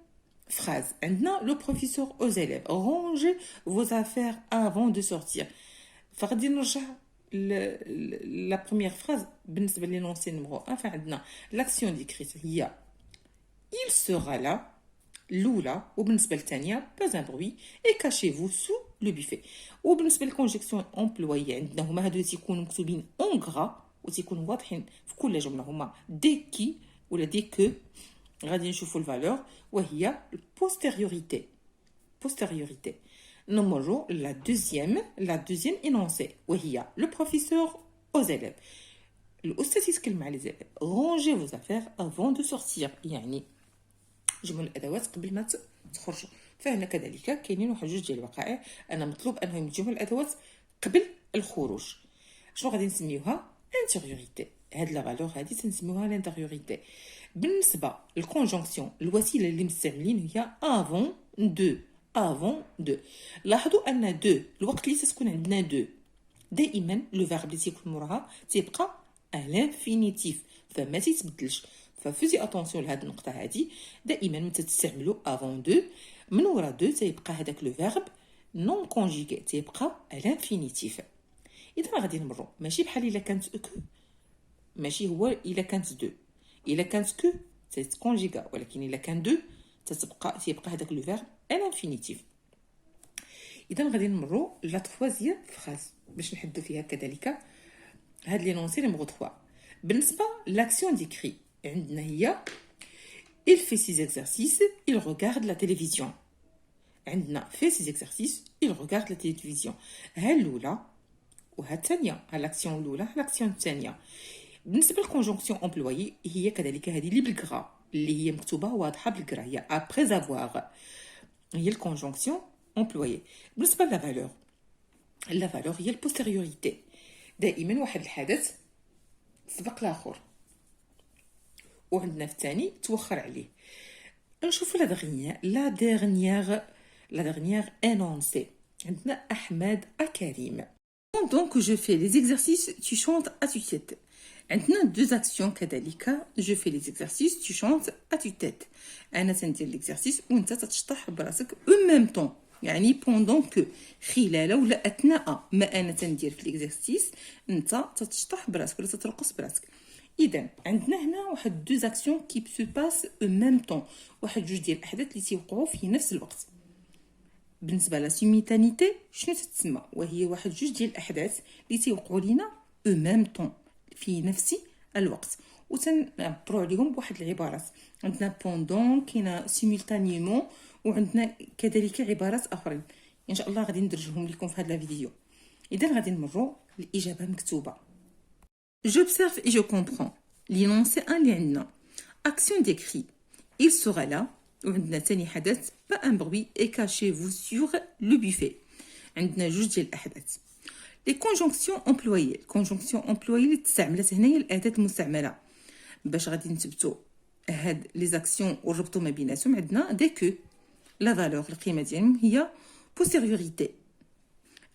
Speaker 1: phrase. عندنا le professeur aux élèves rangez vos affaires avant de sortir. فغادي نرجع لا بروميير فراز بالنسبه لينونسي نيميرو 1. فعندنا لاكسيون ديكريت هي il sera là الاولى، وبالنسبه للثانيه pas un bruit et cachez-vous sous le buffet. وبالنسبه للكونجكسيون امبلوي عندنا هما هادو تيكونوا مكتوبين اون غرا وتيكونوا واضحين في كل جمله، هما دي كي ولا دي كو. غادي نشوفوا الفالور وهي postériorité. نمروا la deuxième énoncé وهي le professeur aux élèves. الأستاذ يتكلم مع les élèves rangez vos affaires avant de sortir، يعني جمعوا الأدوات قبل ما تخرجوا. فهنا كذلك كاينين واحد جوج ديال الوقائع أنا مطلوب أنهم يجمعوا الأدوات قبل الخروج. شنو غادي نسميوها؟ intériorité. هاد لا فالور هادي تنسميوها l'intériorité. بالنسبه للكونجونكسيون الوسيله اللي مستعملين هي avant de. لاحظوا ان دو الوقت اللي تكون عندنا دو دائما لو فيرب اللي تيكون موراها تيبقى الانفينيتيف، فما تيتبدلش. ففوزي اتونسيون لهاد النقطه هادي، دائما متى تستعملوا avant de من ورا دو تيبقى هذاك لو فيرب نون كونجيغي، تيبقى الانفينيتيف. اذا غادي نمروا ماشي بحال الا كانت كو، ماشي هو الا كانت دو. الا كانت كو تتكونجيغا، ولكن الا كان دو تيبقى هذاك لو فيرب الانفينيتيف. اذا غادي نمروا لا تروازيام فراز باش نحدوا فيها كذلك هاد لي نونسي نيميرو 3. بالنسبه لاكسيون ديكري عندنا هي il fait ses exercices, il regarde la télévision. عندنا fait ses exercices, il regarde la télévision. ها الاولى وها الثانيه، ها لاكسيون الاولى لاكسيون الثانيه. بالنسبه للكونجونكسيون امبلويي هي كذلك هذه اللي بالكرا، اللي هي مكتوبه واضحه بالكرا، هي après avoir، هي الكونجونكسيون امبلويي. بالنسبه لا فالور هي البوستيريوريتي. دائما واحد الحدث سبق الاخر وعندنا في الثاني توخر عليه. نشوف لا ديرنيير انونسي. عندنا احمد كريم. Donc je fais les exercices, tu chantes à tue-tête. عندنا deux actions كذلك. je fais les exercices, tu chantes à tue-tête. انا تندير ليكزارسيس وانت تتشطح براسك en même temps، يعني pendant que، خلال ولا اثناء ما انا تندير في ليكزارسيس انت تتشطح براسك ولا تترقص براسك. اذا عندنا هنا واحد deux actions qui se passent en même temps، واحد جوج ديال الاحداث اللي تيوقعوا في نفس الوقت. بالنسبه لا سيميتانيتي شنو تتسمى؟ وهي واحد جوج ديال الاحداث اللي تيوقعوا لينا او ميم طون في نفس الوقت، وتنعبروا عليهم بواحد العبارات. عندنا بوندون، كاينه سيمولتانيمون، وعندنا كذلك عبارات اخرين ان شاء الله غادي ندرجهم لكم في هذا الفيديو. اذا غادي نمروا الاجابه مكتوبه. j'observe et je comprends. l'énoncé 1 اللي عندنا action d'écrit il sera là، وعندنا ثاني حدث pas un bruit et cachez-vous sur le buffet. عندنا جوج ديال الاحداث. لي كونجونكسيون امبلويي، الكونجونكسيون امبلويي اللي تستعملت هنا هي الاداه المستعمله. باش غادي نثبتوا هاد لي زاكسيون ونربطوا ما بيناتهم، عندنا دي كو لا فالور القيمه ديالهم هي بوستيريوريتي.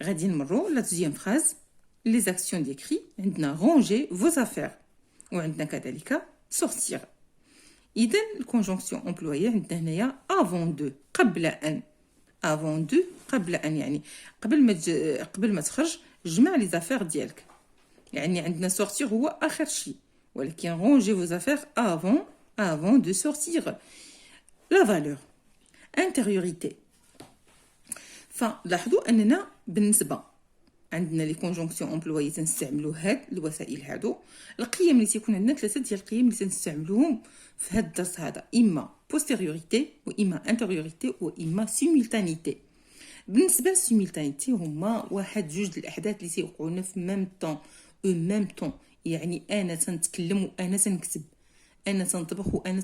Speaker 1: غادي نمروا لا دوزيام فراز لي زاكسيون ديكري. عندنا رونجي فوز افير، وعندنا كذلك سورتير. اذا الكونجونكسيون امبلويي عندنا هنايا افون دو، قبل ان. افون دو قبل ان، يعني قبل ما تخرج جمع لي زافير ديالك، يعني عندنا سورتير هو اخر شيء، ولكن رونجي فوز افير افون دو سورتير. لا فالور انتيريوريتي. فلاحظوا اننا بالنسبه عندنا لي كونجونكسيون امبلويي تنستعملوا هاد الوسائل هادو. القيم اللي تيكون عندنا ثلاثه ديال القيم اللي تنستعملوهم في هاد الدرس هذا، اما بوستيريوريتي واما انتيريوريتي واما سيمولتانيتي. بالنسبه للسيمولتانيتي هما واحد جوج ديال الاحداث اللي تيوقعونا في ميم طون، يعني انا تنتكلم وانا تنكتب، انا تنطبخ وانا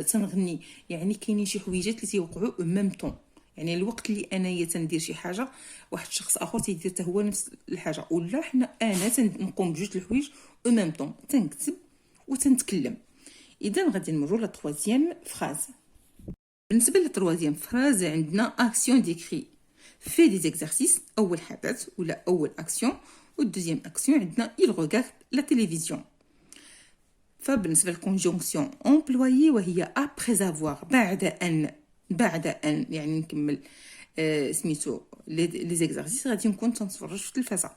Speaker 1: تنغني، يعني كاينين شي حويجات اللي تيوقعوا ميم طون، يعني الوقت اللي انايا تندير شي حاجه واحد الشخص اخر تيدير حتى هو نفس الحاجه، ولا حنا انا تنقوم بجوج الحوايج او ميم طون، تنكتب وتنتكلم. اذا غادي نمروا لا تروازيام فراز. بالنسبه للتروازيام فراز عندنا اكسيون ديكري في دي زيكزارسيس، اول حدث ولا اول اكسيون، والدوزيام اكسيون عندنا il regarde la télévision. فبالنسبه للكونجونكسيون امبلويي وهي après avoir، بعد ان يعني نكمل سميتو لي زيكزارسيس غادي نكون تنتفرج في التلفازه.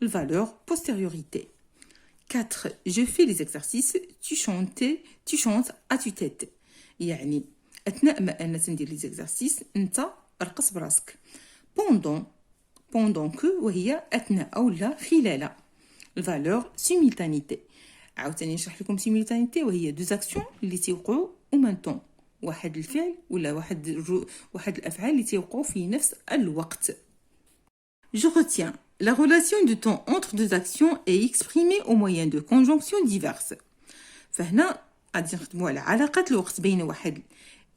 Speaker 1: الفالور بوستيريوريتي 4 je fais les exercices tu chantes à tue-tête، يعني اثناء ما انا تندير لي زيكزارسيس انت رقص براسك. pendant que وهي اثناء او لا خلال. الفالور سيمultanéité عاوتاني نشرح لكم سيمultanéité وهي دو زاكسيون اللي تيوقعوا او ميم طون، واحد الفعل ولا واحد الافعال اللي تيوقعوا في نفس الوقت. Je retiens la relation de temps entre deux actions est exprimée au moyen de conjonctions diverses. فهنا غادي نخدموا على علاقة الوقت بين واحد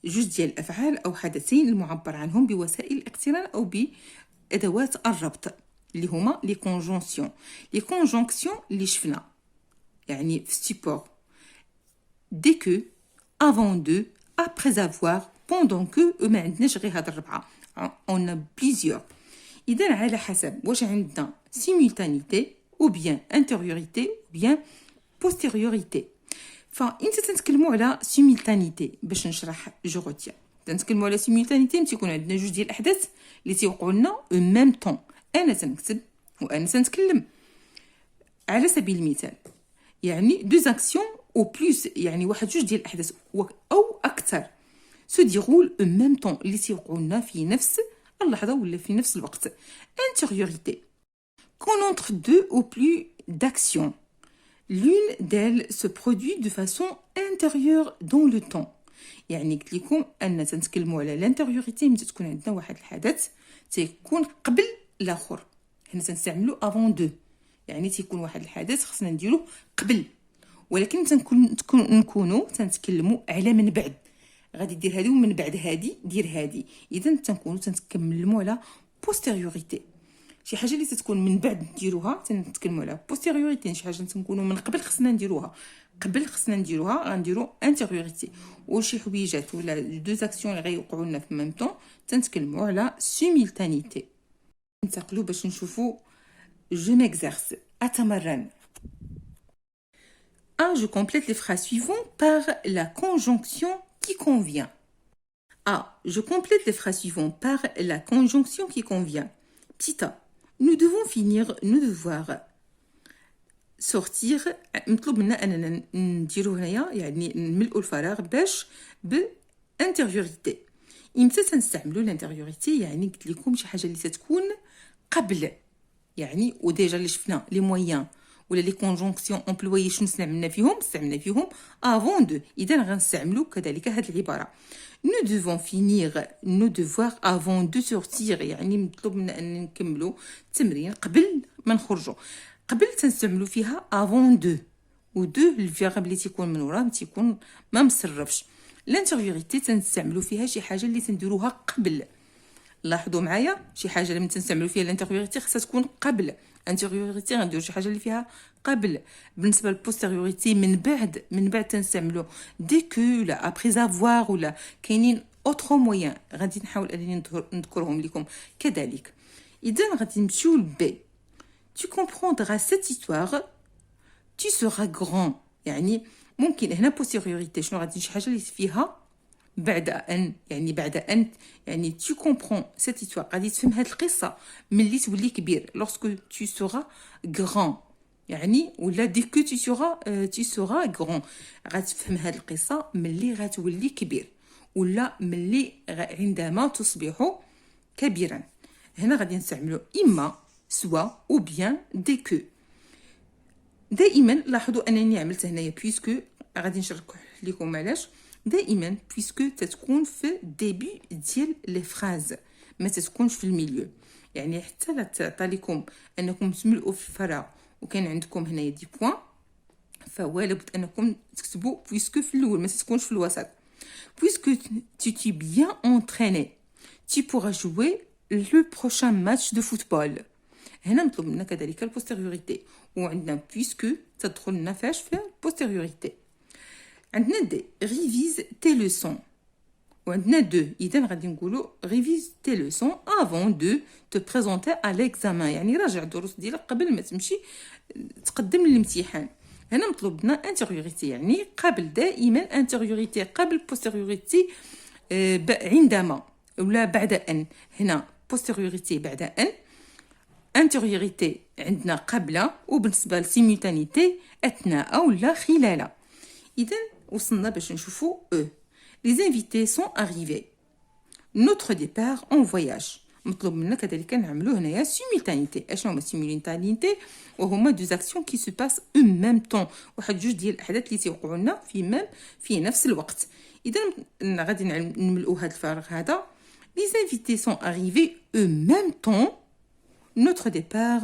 Speaker 1: جوج ديال الافعال او حدثين المعبر عنهم بوسائل الاقتران او بادوات الربط اللي هما لي كونجونكسيون. لي كونجونكسيون اللي شفنا يعني في ستيبور دي كو avant de après avoir pendant que ما عندناش غير هاد الربعه، on a plusieurs. اذا على حسب واش عندنا simultanéité ou bien intériorité ou bien postériorité. فانت تنتكلموا على simultanéité باش نشرح جو روتيان. تنتكلموا على simultanéité ملي تيكون عندنا جوج ديال الاحداث اللي تيوقعوا لنا او ميم طون، انا تنكتب وانا تنتكلم. على سبيل المثال يعني دو زاكسيون او بلوس، يعني واحد جوج ديال الاحداث او اكثر سو ديرول او ميم طون اللي تيوقعوا لنا في نفس اللحظه ولا في نفس الوقت. intériorité quand entre deux ou plus d'actions l'une d'elles se produit de façon intérieure dans le temps. يعني قلت لكم ان تنتكلموا على الانتيريوريتي ملي تكون عندنا واحد الحدث تيكون قبل الاخر، حنا تنستعملوا افون دو، يعني تيكون واحد الحدث خصنا نديروه قبل، ولكن نكونوا تنتكلموا على من بعد، غادي دير هذه ومن بعد هذه دير هذه. اذا تنكونوا تنتكلموا على بوستيريوريتي، شي حاجه اللي تتكون من بعد نديروها تنتكلموا على بوستيريوريتي، شي حاجه تنكونوا من قبل خصنا نديروها غنديروا انتيريوريتي. وشي حويجات ولا دو زاكسيون اللي غيوقعوا لنا في ميم طون تنتكلموا على سيمultanéité. ننتقلوا باش نشوفوا je m'exerce اتمرن. Je complète les phrases suivantes par la conjonction qui convient. Je complète les phrases suivantes par la conjonction qui convient. Petit a, nous devons finir nos devoirs. sortir مطلوب منا اننا نديرو هنايا يعني نملؤوا الفراغ باش بانتيريوريتي. امتى تنستعملوا الانتيريوريتي؟ يعني قلت لكم شي حاجه اللي تتكون قبل، يعني وديجا اللي شفنا لي مويان ولا لي كونجونكسيون امبلويي شنو استعملنا فيهم avant de. اذا غنستعملوا كذلك هذه العباره nous devons finir nos devoirs avant de sortir، يعني مطلوب منا ان نكملوا التمرين قبل ما نخرجوا. قبل تنستعملوا فيها avant de، و دو الفيرب اللي تيكون من وراه تيكون ما مصرفش. الانتيريوريتي تنستعملوا فيها شي حاجه اللي تنديروها قبل. لاحظوا معايا شي حاجه اللي تنستعملوا فيها الانتيريوريتي خصها تكون قبل. انتيريوريتي غنديروا شي حاجه اللي فيها قبل. بالنسبه للبوستيريوريتي من بعد تنستعملوا دي كو ولا ابري افوار، ولا كاينين اوترو مويان غادي نحاول انني نذكرهم لكم كذلك. اذا غادي نمشيو لبي. Tu comprendras cette histoire, tu seras grand. يعني ممكن هنا postériorité شنو غادي شي حاجه اللي فيها بعد ان، يعني tu comprends cette histoire غادي تفهم هاد القصه ملي تولي كبير lorsque tu seras grand، يعني ولا dès que tu seras grand غتفهم هاد القصه ملي غتولي كبير ولا ملي عندما تصبح كبيرا. هنا غادي نستعملوا اما سوا او بيان دي كو. دائما لاحظوا انني عملت هنايا بويسكو، غادي نشرح لكم علاش. دائما بويسكو تتكون في ديبي ديال لي فراز ما تتكونش في الميليو، يعني حتى لا تعطى لكم انكم تملؤوا في الفراغ وكان عندكم هنايا دي بوين، فهو لابد انكم تكتبوا بويسكو في الاول ما تتكونش في الوسط. بويسكو tu t'es bien entraîné tu pourras jouer le prochain match de football. هنا مطلوب منا كذلك البوستيريوريتي وعندنا puisque تدخل لنا فاش في البوستيريوريتي. عندنا دي révise tes leçons وعندنا دو إذا غادي نقولوا révise tes leçons avant de te présenter à l'examen يعني راجع الدروس ديالك قبل ما تمشي تقدم للامتحان. هنا مطلوب لنا antériorité يعني قبل دائما antériorité قبل posteriorité عندما ولا بعد أن. هنا posteriorité بعد أن antériorité عندنا قبل وبالنسبة لسيمultanéité أثناء ولا خلال. إذا وصلنا باش نشوفوا Les invités sont arrivés. Notre départ en voyage. مطلوب منا كذلك نعملوا هنايا simultanéité. اشنو هما simultanéité؟ وهما deux actions qui se passent en même temps. واحد جوج ديال الاحداث اللي تيوقعوا لنا في نفس الوقت. اذا غادي نملؤوا هذا الفراغ هذا. Les invités sont arrivés en même temps. Notre départ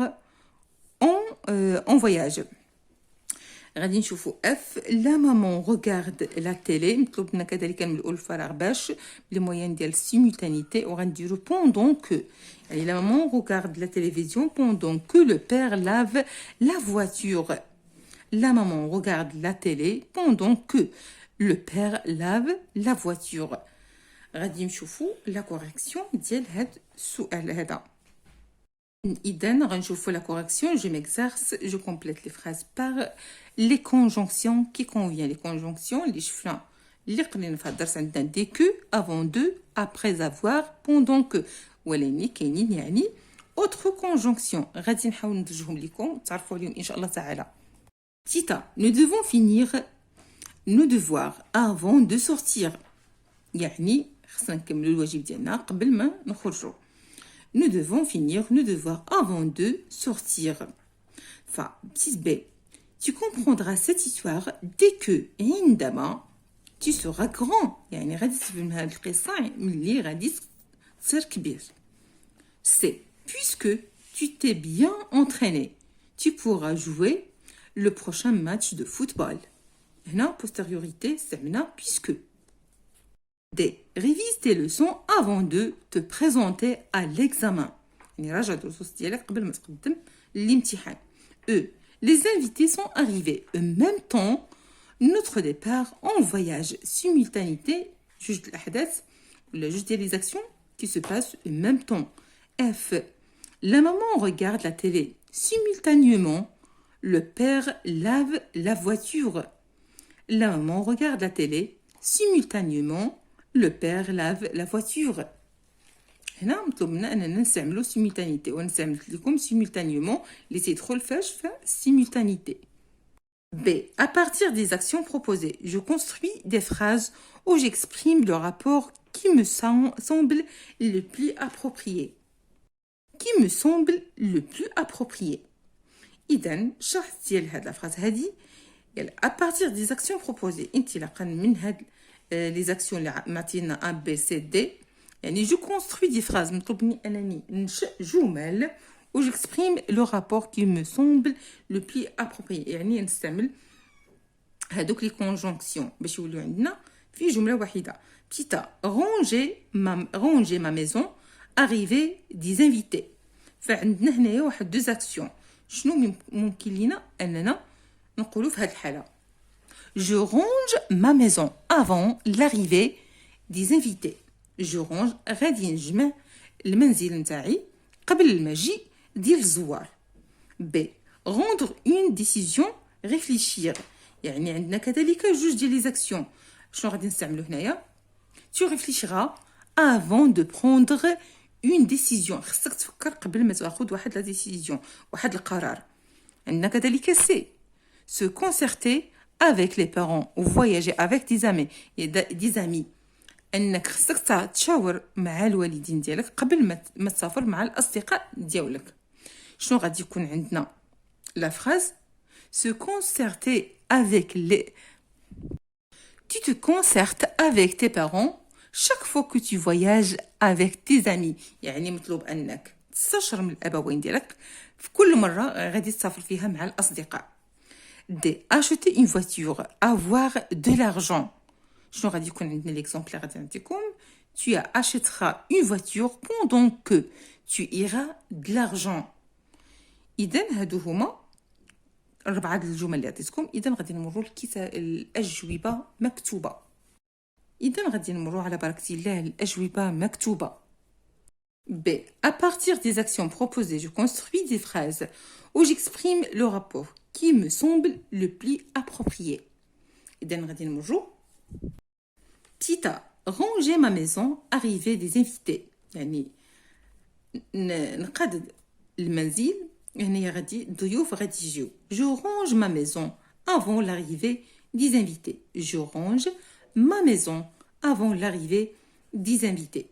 Speaker 1: en voyage. غادي نشوفوا اف لا مامون ريغارد لا تيلي. مطلوب لنا كذلك نملؤوا الفراغ باش لي موين ديال السيمultanéité وغنديروا بوندون كو يعني لا مامون ريغارد لا تيليفزيون بوندون كو لو بير لاف لا فواتور. لا مامون ريغارد لا تيلي بوندون كو لو بير لاف لا فواتور. غادي نشوفوا لا كوريكسيون ديال هذا السؤال هذا. إذن غنشوفوا la correction, je m'exerce, je complète les phrases par les conjonctions qui conviennent. Les conjonctions اللي شفنا اللي قرينا في الدرس عندنا dès que, avant de, après avoir, pendant que. ولاني كاينين يعني autre conjonction. غادي نحاول ندرجهم لكم تعرفوا عليهم إن شاء الله تعالى. Tita, nous devons finir nos devoirs avant de sortir. يعني خصنا نكملوا الواجب ديالنا قبل ما نخرجوا. Nous devons finir nos devoirs avant de sortir. Enfin, petite B. Tu comprendras cette histoire dès que, عندما, tu seras grand. يعني غادي تفهم هاد القصة ملي غادي تصير كبير. C. Puisque tu t'es bien entraîné, tu pourras jouer le prochain match de football. هنا postériorité استعملنا puisque. D. Révise tes leçons avant de te présenter à l'examen. يعني راجع الدروس ديالك قبل ما تقدم للامتحان. E. Les invités sont arrivés en même temps. Notre départ en voyage. Simultanéité, juge de الأحداث ولا juge des les actions qui se passent en même temps. F. La maman regarde la télé. Simultanément, le père lave la voiture. La maman regarde la télé. Simultanément, le père lave la voiture. هنا مطلوب منا اننا نستعملوا simultanéité ونستعمل لكم simultanément اللي تيدخل فاش في simultanéité. B. À partir des actions proposées, je construis des phrases où j'exprime le rapport qui me semble le plus approprié. Qui me semble le plus approprié. إذن شرح ديال هاد الفراز هادي à partir des actions proposées انطلاقا من هاد les actions اللي معطينا A B C D يعني je construis des phrases مطلوب مني انني ننشئ جمل و j'exprime le rapport qui me semble le plus approprié يعني نستعمل هادوك لي كونجونكسيون باش يوليو عندنا في جمله واحده. Tita, ranger ma maison, arriver des invités. فعندنا هنايا واحد دوز اكسيون. شنو ممكن لينا اننا نقولوا في هذه الحاله؟ Je range ma maison avant l'arrivée des invités. Je range غادي نجمع المنزل نتاعي قبل المجيء ديال الزوار. B. Rendre une décision, réfléchir. يعني عندنا كذلك جوج ديال لي زاكسيون. شنو غادي نستعملو هنايا؟ Tu réfléchiras avant de prendre une décision. خصك تفكر قبل ما تاخذ واحد لا ديسيزيون واحد القرار. عندنا كذلك C. Se concerter avec les parents ou voyager avec des amis. انك خصك تشاور مع الوالدين ديالك قبل ما تسافر مع الاصدقاء ديالك. شنو غادي يكون عندنا لا فراز se concerter avec les tu te concertes avec tes parents chaque fois que tu voyages avec tes amis. يعني مطلوب انك تستشر من الابوين ديالك في كل مره غادي تسافر فيها مع الاصدقاء. D. Acheter une voiture, avoir de l'argent. شنو غادي يكون عندنا ليكزامبل غادي نعطيكم. tu achèteras une voiture pendant que tu iras de l'argent. إذن هادو هما 4 الجمل اللي عطيتكم. إذن غادي نمروا الأجوبة مكتوبة. إذن غادي نمروا على بركة الله الأجوبة مكتوبة. B. À partir des actions proposées, je construis des phrases où j'exprime le rapport qui me semble le plus approprié. إذن غادي نمروا. Tita, ranger ma maison, arrivée des invités. يعني نقاد المنزل هنايا غادي الضيوف غادي يجيو. Je range ma maison avant l'arrivée des invités. Je range ma maison avant l'arrivée des invités.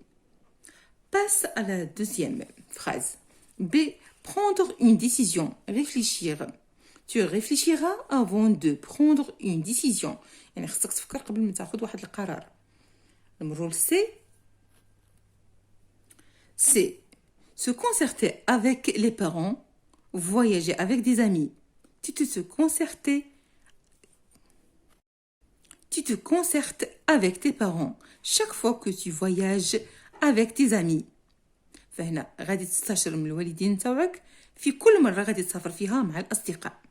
Speaker 1: Passe à la deuxième phrase. B. Prendre une décision. Réfléchir. Tu réfléchiras avant de prendre une décision. يعني خصك تفكر قبل ما تاخذ واحد القرار. نمروا ل C. C. Se concerter avec les parents. Voyager avec des amis. Tu te concertes avec tes parents chaque fois que tu voyages avec tes amis. فهنا غادي تستشر من الوالدين تاعك في كل مرة غادي تسافر فيها مع الأصدقاء.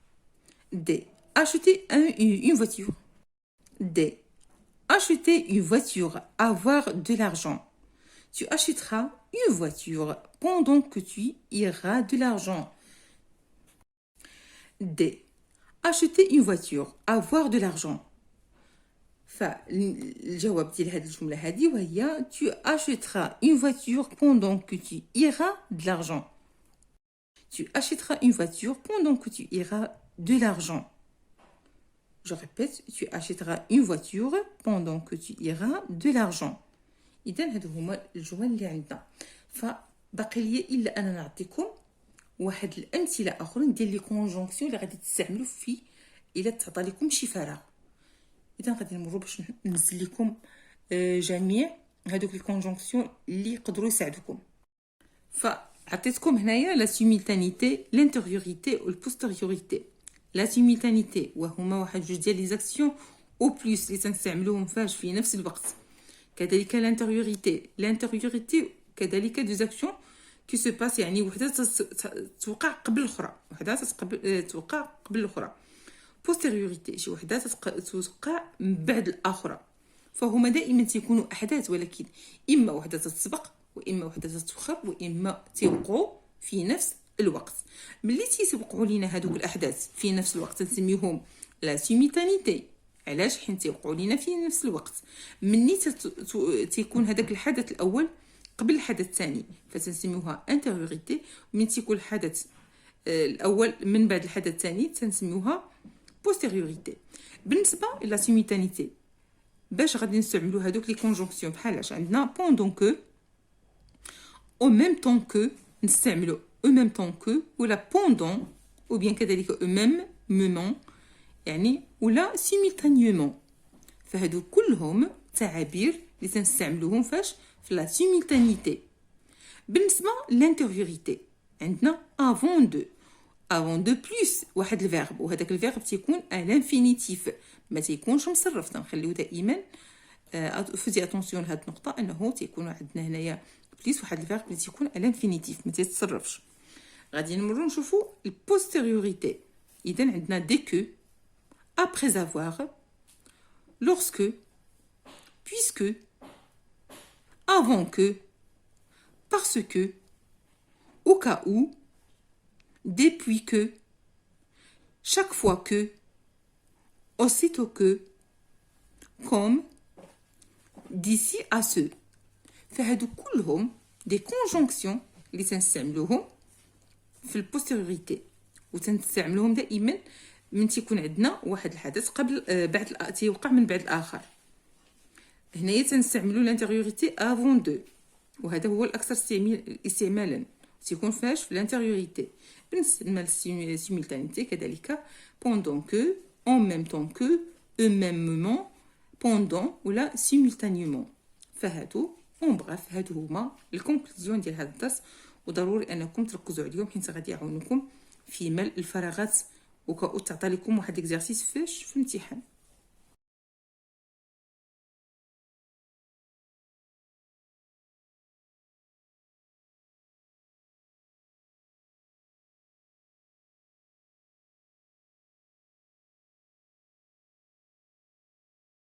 Speaker 1: D. Acheter une voiture. D. Acheter une voiture, avoir de l'argent. Tu achèteras une voiture pendant que tu iras de l'argent. D. Acheter une voiture, avoir de l'argent. فالجواب ديال هذه الجملة هذه وهي tu achèteras une voiture pendant que tu iras de l'argent. Tu achèteras une voiture pendant que tu iras de l'argent. Je répète, tu achèteras une voiture pendant que tu iras de l'argent. إذن هادو هما الجمل اللي عندنا. فباقي لي إلا أنا نعطيكم واحد الأمثلة أخرين ديال لي كونجونكسيون اللي غادي تستعملوا في إلا تعطى لكم شي فراغ. إذن غادي نمروا باش ننزل لكم جميع هادوك الكونجونكسيون اللي يقدروا يساعدوكم. فعطيتكم هنايا لا سيمultanéité, l'intériorité والبوستيريوريتي. لا سيمultanéité وهما واحد جوج ديال لي زاكسيون او بلس اللي تنستعملوهم فاش في نفس الوقت. كذلك l'intériorité كذلك دو زاكسيون كي سو باس يعني وحده توقع قبل الاخرى توقع قبل الاخرى. بوستيريوريتي شي وحده توقع من بعد الاخرى. فهما دائما تيكونوا احداث ولكن اما وحده تتسبق واما وحده تتوخر واما تيوقعوا في نفس الوقت. ملي تيسبقوا لينا هذوك الاحداث في نفس الوقت نسميهم لا سيمultanéité. علاش؟ حيت تيوقعوا لينا في نفس الوقت. مني تيكون هذاك الحدث الاول قبل الحدث الثاني فتنسميوها intériorité. من تيكون الحدث الاول من بعد الحدث الثاني تنسميوها postériorité. بالنسبه الى simultanéité باش غادي نستعملوا هذوك لي كونجونكسيون بحالاش عندنا pendant que, au même temps que نستعملوا au même temps que ولا pendant ou bien كذلك au même moment يعني ولا simultanément. فهادو كلهم تعابير اللي تنستعملوهم فاش في لا simultanéité. بالنسبه للانتيريوريتي عندنا avant de plus واحد الفيرب وهذاك الفيرب تيكون الانفينيتيف ما تيكونش مصرف. تنخليو دائما فزي اتونسيون لهاد النقطه انه تيكون عندنا هنايا بليس واحد الفيرب اللي تيكون الانفينيتيف ما تيتصرفش. غادي نمروا نشوفوا البوستيريوريتي. اذا عندنا دي كو, après avoir, lorsque, puisque, avant que, parce que, au cas où, depuis que, chaque fois que, aussitôt que, comme, d'ici à ce. فهادو كلهم دي كونجونكسيون اللي تنستعملوهم في البوستيريوريتي وتنستعملوهم دائما من تيكون عندنا واحد الحدث قبل بعد تيوقع من بعد الاخر. هنايا تنستعملوا الانتيريوريتي افون دو وهذا هو الاكثر استعمالا تيكون فاش في الانتيريوريتي. بالنسبه للسيمultanéité كذلك pendant que, en même temps que, au même moment, pendant ولا simultanément. فهادو اون بغاف هادو هما الكونكلوزيون ديال هذا الدرس وضروري انكم تركزوا عليهم حيت غادي يعاونوكم في ملء الفراغات وكأو تعطى لكم واحد اكزرسيس فاش في الامتحان.